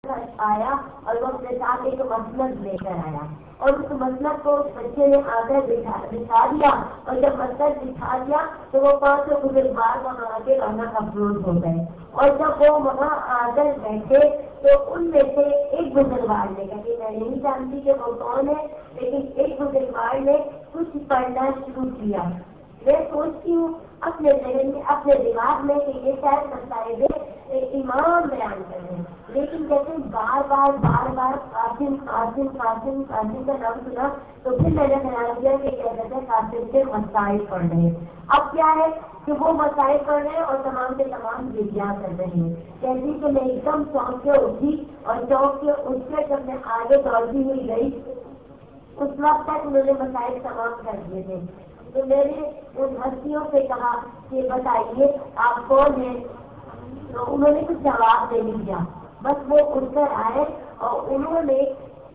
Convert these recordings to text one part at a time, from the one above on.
آیا اور وہ اپنے ساتھ ایک مسند لے کر آیا اور اس مسند کو اس بچے نے آ کر بٹھا دیا اور جب مسند بٹھا دیا تو وہ 5 بزرگوار وہاں آ کے رہنا افروز ہو گئے اور جب وہ وہاں آ کر بیٹھے تو ان میں سے ایک بزرگوار نے کہا کہ میں نہیں جانتی کہ وہ کون ہے، لیکن ایک بزرگوار نے کچھ پڑھنا شروع کیا۔ میں سوچتی ہوں اپنے ذہن میں اپنے دماغ میں کہ یہ شاید مسائل امام بیان کر رہے ہیں، لیکن جیسے بار بار قاسم قاسم قاسم قاسم کا نام سنا تو پھر میں نے خیال کیا کہ کیا کہتے ہیں قاسم کے مسائل پڑھ رہے ہیں۔ اب کیا ہے کہ وہ مسائل پڑھ رہے ہیں اور تمام کے تمام ویڈیو کر رہے ہیں، جیسے کہ میں ایک دم چونک کے اٹھی اور چونک کے اٹھ کے جب میں آگے دوڑتی ہوئی گئی اس وقت تک انہوں نے مسائل تمام کر دیے تھے۔ تو میں نے ان ہستیوں سے کہا کہ بتائیے آپ کون ہیں، تو انہوں نے کچھ جواب نہیں دیا، بس وہ اٹھ کر آئے اور انہوں نے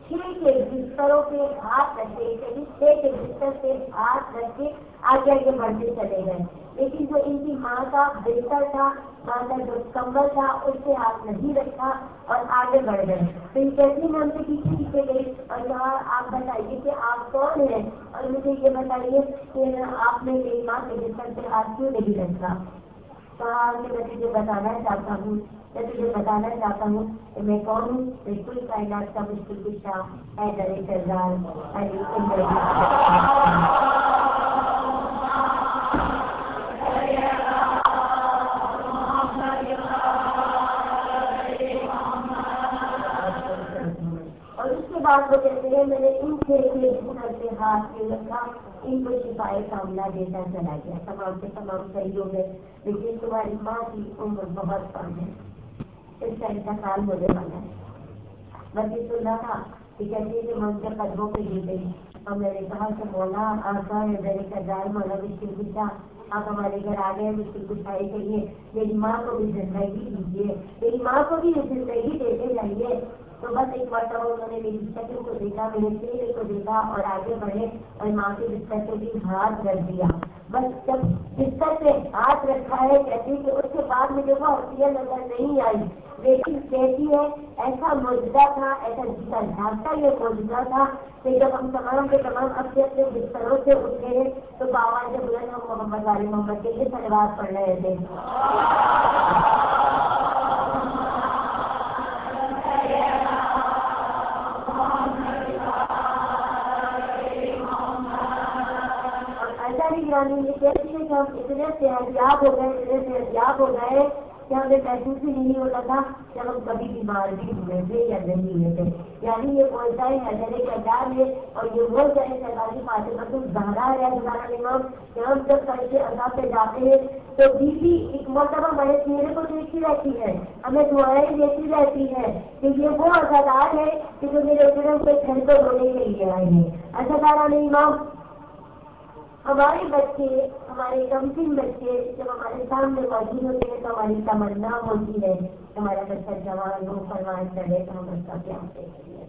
6 کے بستروں پہ ہاتھ رکھے، یعنی 6 کے بستر پہ ہاتھ رکھ کے آگے آگے بڑھتے چلے گئے، لیکن جو ان کی ماں کا بستر تھا، ماں کا جو کمبل تھا اس سے ہاتھ نہیں رکھا اور آگے بڑھ گئے۔ تو یہ کیسی میں ہم سے پیچھے گئی اور کہا آپ بتائیے کہ آپ کون ہیں اور مجھے یہ بتائیے کہ آپ نے میری ماں کے بستر پہ ہاتھ کیوں نہیں رکھا۔ کہا کہ میں تجھے بتانا چاہتا ہوں کہ میں کون ہوں، بالکل کائنات کا مشکل کشا ہے درے سردار علی اور اس کے بعد وہ کہتے ہیں میں نے ان سے کرتے ہاتھ کے رکھا، ان کو شفائے کاملہ دیتا چلا گیا، تمام کے تمام صحیح ہو گئے، لیکن تمہاری ماں کی عمر بہت کم ہے، اس کا انتقال ہونے والا ہے۔ بس یہ سنا تھا کہ کہتے کہ میں ان کے قدموں پہ گر گئی اور میں نے کہا کہ مولا آقا ہے ذرے کردار مولا مشکل کشا، آپ ہمارے گھر آ گئے مشکل کشائی کے لیے، میری ماں کو بھی زندگی دیجیے، میری ماں کو بھی زندگی دیتے جائیے۔ تو بس ایک مرتبہ انہوں نے میری شکل کو دیکھا، میرے چہرے کو دیکھا اور آگے بڑھے اور ماں کے بستر پہ بھی ہاتھ رکھ دیا۔ بس جب بستر پہ ہاتھ رکھا ہے کہتی کہ اس کے بعد مجھے وہ ہستیاں نظر نہیں آئی، لیکن کہتی ہے ایسا معجزہ تھا، ایسا جیتا جھانکتا یہ معجزہ تھا کہ جب ہم تمام کے تمام اپنے اپنے بستروں سے اٹھے ہیں تو بابا جب بلند ہم محمد علی محمد کے لیے صلوات پڑھ رہے تھے۔ یہ کہتی ہے کہ ہم اتنے صحتیاب ہو گئے کہ ہمیں محسوس ہی نہیں ہوتا تھا کہ ہم کبھی بیمار بھی ہوئے تھے یا نہیں ہوئے تھے، یعنی یہ بولتا ہے حضرت کے اجار ہے اور یہ وہ جائے سرکاری فاطمہ الزہرا ہے ہمارا امام کہ ہم جب فرش عذاب پہ جاتے ہیں تو بیوی ایک مرتبہ ہمارے چہرے کو دیکھتی رہتی ہے، ہمیں دعائیں دیتی رہتی ہے کہ یہ وہ عزادار ہے کہ جو میرے اتنے کے گھر کو رونے کے لیے آئے ہیں۔ عزادارہ نہیں امام، ہمارے بچے، ہمارے کمسن بچے جب ہمارے سامنے موجود ہوتے ہیں تو ہماری تمنا ہوتی ہے ہمارا بچہ جوان ہو، پروان چڑھے تو ہم اس کا پیار دیتے ہیں،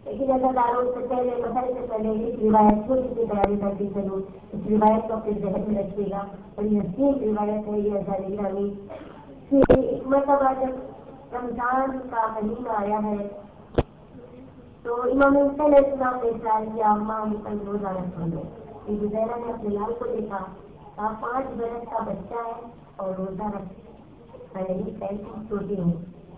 لیکن ایسا داروں سے پہلے مسئلے سے پہلے اس روایت کو جس کی تیاری کرتی چلوں، اس روایت کو اپنے ذہن میں رکھیے گا اور یہ حسین روایت ہے، یہ ذریعہ کہ ایک مرتبہ جب رمضان کا مہینہ آیا ہے تو امام حسین علیہ السلام نے خیال کیا اماں ہم کل روزہ رکھیں گے۔ زہرا نے اپنے لال کو دیکھا، 5 برس کا بچہ ہے اور روزہ رکھے، نہیں 35 چھوٹی ہوں،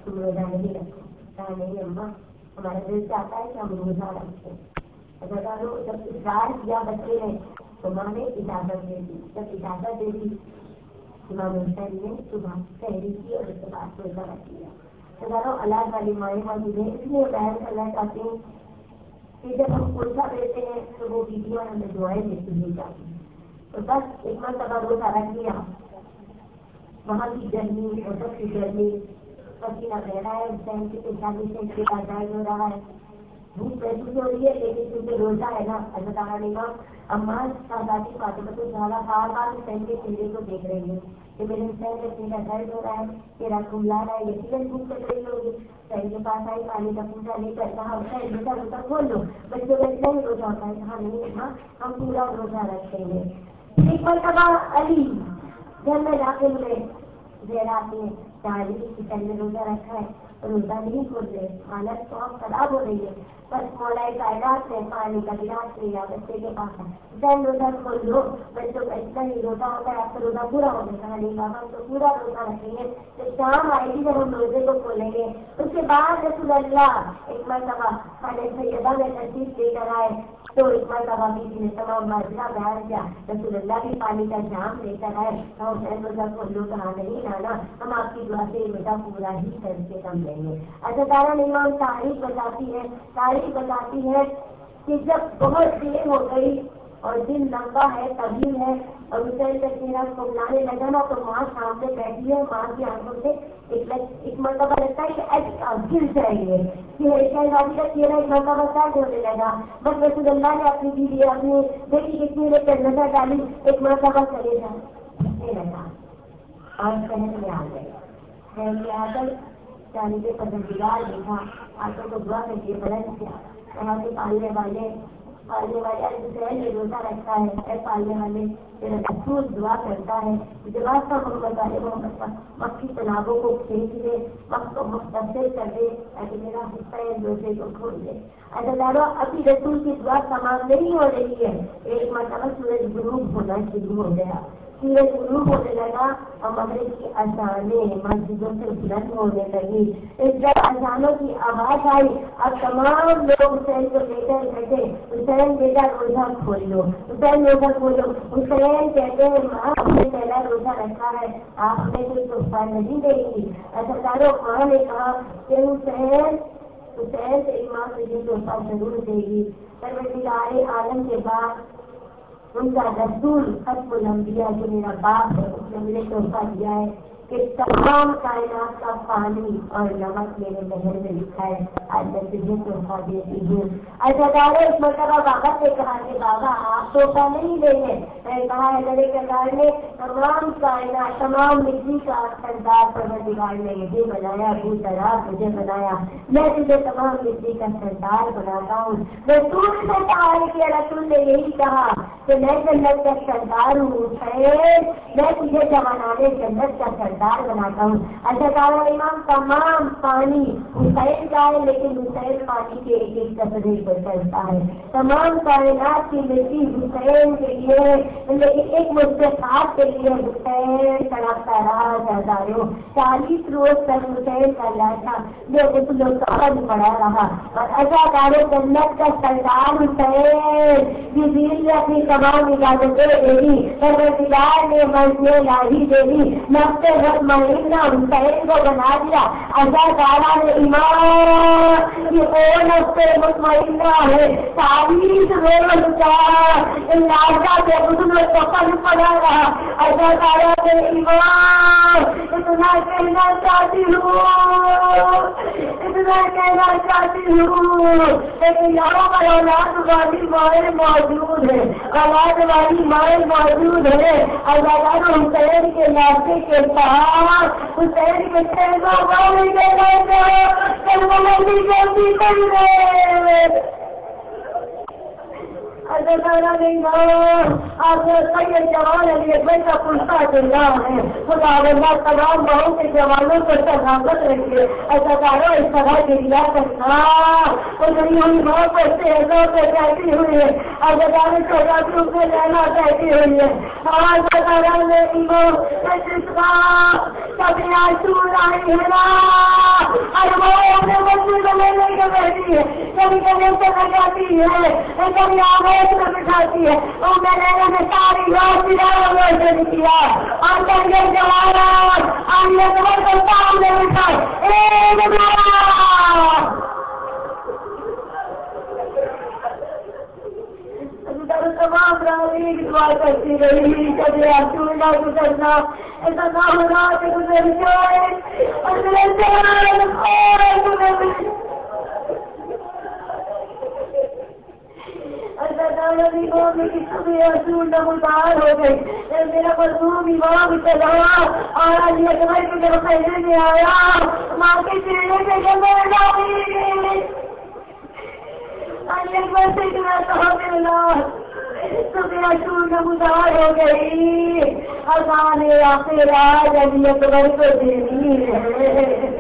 تم روزہ نہیں رکھو۔ کہا نہیں اماں ہمارا دل چاہتا ہے کہ ہم روزہ رکھیں۔ اگر جب اقرار کیا بچے نے تو ماں نے اجازت دے دی، جب اجازت دے دی امام حسین نے صبح سحری کی اور اس کے بعد روزہ رکھ لیا۔ ہزاروں اللہ والی مائیں موجود ہیں، اس لیے بیان کرنا چاہتی ہوں کہ جب ہم روزہ دیتے ہیں تو وہ بیویاں ہمیں دعائیں دیتی ہوئی جاتی ہیں۔ تو بس ایک مرتبہ روزہ رکھ لیا، وہاں کی گرمی ادھر کی گرمی، پسینہ بہ رہا ہے، حسین کی پیشانی سے اس کے آزاد ہو رہا ہے، بھوک محسوس ہو رہی ہے، لیکن کیونکہ روزہ ہے نا اللہ تعالیٰ نے کہا اماں شہزادی فاطمہ الزہرا بار بار حسین کے چہرے کو دیکھ رہی ہے کہ میرے حسین کا چہرہ درد ہو رہا ہے، تیرا خون لا رہا ہے، یقیناً بھوک لگ رہی ہوگی۔ حسین کے پاس آئی، پانی کا پوچھا لے کر کہا حسین روزہ روزہ کھول لو، بچوں کا نہیں روزہ ہوتا ہے، کہا نہیں ماں ہم پورا روزہ رکھیں گے۔ ایک مرتبہ علی گھر میں داخل ہوئے، زہرا اپنے تعلیم کچن میں روزہ رکھا ہے روزہ نہیں کھول رہے، حالت تو اب خراب ہو رہی ہے، بس مولا کائنات نے پانی کا گلاس لیا بچے کے پاس ہے، دن روزہ کھول دو، بچوں کا اتنا ہی روزہ ہوتا ہے، اب تو روزہ پورا ہو گیا، نہیں بابا تو پورا روزہ رکھیں گے، تو شام آئے گی جب ہم روزے کو کھولیں گے۔ اس کے بعد رسول اللہ ایک مرتبہ سیدہ میں تشریف لے کر آئے تو ایک مرتبہ بیوی نے تمام ماجرا بیان کیا، رسول اللہ بھی پانی کا جام لے کر آئے، ہم روزہ کھول لو، کہا نہیں لانا، ہم آپ کی دعا سے روزہ پورا ہی کر کے کم لیں گے۔ اچھا دارا امام تاریخ بتاتی ہے کہ جب بہت دیر ہو گئی اور دن لمبا ہے، طویل ہے، اور حسین کا چہرہ کھلانے لگا نا تو ماں سامنے بیٹھی ہے، ماں کی آنکھوں سے ایک مرتبہ لگتا ہے کہ گر جائیں گے، شہزادی کا چہرہ ایک مرتبہ سرد ہونے لگا، بس رسول اللہ نے اپنی بیوی اپنی بیٹی کے چہرے پر نظر ڈالی، ایک مرتبہ چلے جانے لگا اور شہر میں آ گئے۔ شہر میں آ کر جانے کے پسندیدار دیکھا، آنکھوں کو دعا کر کے بلند کیا، کہا کہ پالنے والے حسین نے روزہ رکھا ہے، اے پالنے والے میرا رسول دعا کرتا ہے، جواب کا محمد والے محمد کا وقت کی تنابوں کو کھینچ دے، وقت کو مختصر کر دے تاکہ میرا حسین روزے کو کھول دے۔ اچھا دارو ابھی رسول کی دعا تمام نہیں ہو رہی ہے، ایک مرتبہ سورج غروب ہونا شروع ہو گیا، سورج غروب ہونے لگا اور مغرب کی اذانیں مسجدوں سے بلند ہونے لگی۔ جب اذانوں کی آواز آئی اب تمام لوگ حسین کو لے کر بیٹھے، حسین بیٹا روزہ کھول لو، حسین روزہ کھولو۔ حسین کہتے ہیں ماں ہم نے پہلا روزہ رکھا ہے، آپ نے کوئی تحفہ نہیں دے گی؟ اچھا ماں نے کہا کہ حسین تیری ماں تجھے تحفہ ضرور دے گی۔ پروردگار عالم کے بعد ان کا رسول ختم الانبیاء جو میرا باپ ہے اس نے مجھے تحفہ دیا ہے کہ تمام کائنات کا پانی اور نمک میرے مہر میں لکھا ہے، آج میں تجھے تحفہ دیتی ہوں۔ ایسا اس مرتبہ بابا سے کہا کہ بابا آپ تحفہ نہیں دیں گے؟ میں نے کہا ہے میرے کردار نے تمام کائنات تمام مٹی کا سردار پروردگار نے مجھے بنایا، ابو طرح مجھے بنایا، میں تجھے تمام مٹی کا سردار بناتا ہوں۔ رسول سے کہا ہے کہ رسول نے یہی کہا کہ میں جنت کا سردار ہوں، میں تجھے جوانان جنت کا سردار بناتا ہوں۔ اچھا کہا امام تمام پانی حسین کا ہے لیکن حسین پانی کے ایک ایک قطرے پر چلتا ہے، تمام کائنات کی مٹی حسین کے لیے لیکن ایک مستحق کے لیے حسین تڑپتا رہا۔ ہزاروں 40 روز تک حسین کا لاشا جو اس لوگ پڑا رہا اور ازاداروں جنت کا سردار حسین جبریل نے اپنی تمام اجازتیں دے دی، پروردگار نے منزلیں لاہی دے دی، نفس مطمئنہ حسین کو بنا دیا۔ ازادارہ نے ایمان یہ وہ نفس مطمئنہ ہے 40 روز کا لاشا کے حسن کو پل پڑا رہا۔ ازادارہ نے ایمان اتنا کہنا چاہتی ہوں لیکن یہاں پر اولاد والی مائیں موجود ہے، اولاد والی مائیں موجود ہے۔ ازادار حسین کے لاشے کے پاس حسین کے چہروں والی جلدی کر رہے آپ سید جوان علی اکبر کا پلسا چلا ہے، خدا اللہ تمام بہت کے جوانوں کو سلامت رکھے۔ ایسا کارو اس طرح گریا کرنا وہ نہیں ہوئی ماں پر شہروں پہ بیٹھی ہوئی ہے، ازادار چوراسی پہ رہنا بیٹھی ہوئی ہے۔ ازادار نے جس کا کبھی آسور آئی ہے نا اور وہ اپنے بچے کو لینے کے بیٹھی ہے، کبھی کبھی سے لگاتی ہے، کبھی آگے بٹھاتی ہے، وہ میں نے ساری روشن کیا اور چنگے جوانان آئیے تمہیں کو سامنے بٹھائے تمام راوی دعا کرتی رہی کبھی آسور نہ گزرنا، ایسا نہ ہونا کہ گزر جائے اور نمودار ہو گئی۔ میرا مظلوم امام چلا اور علی اکبر کے جب خیمے میں آیا ماں کے چہرے پہ جمع ڈالی علی اکبر سے اتنا کہا ملا تو میرا شور نمودار ہو گئی۔ اذان آخر آج علی اکبر کو دینی ہے۔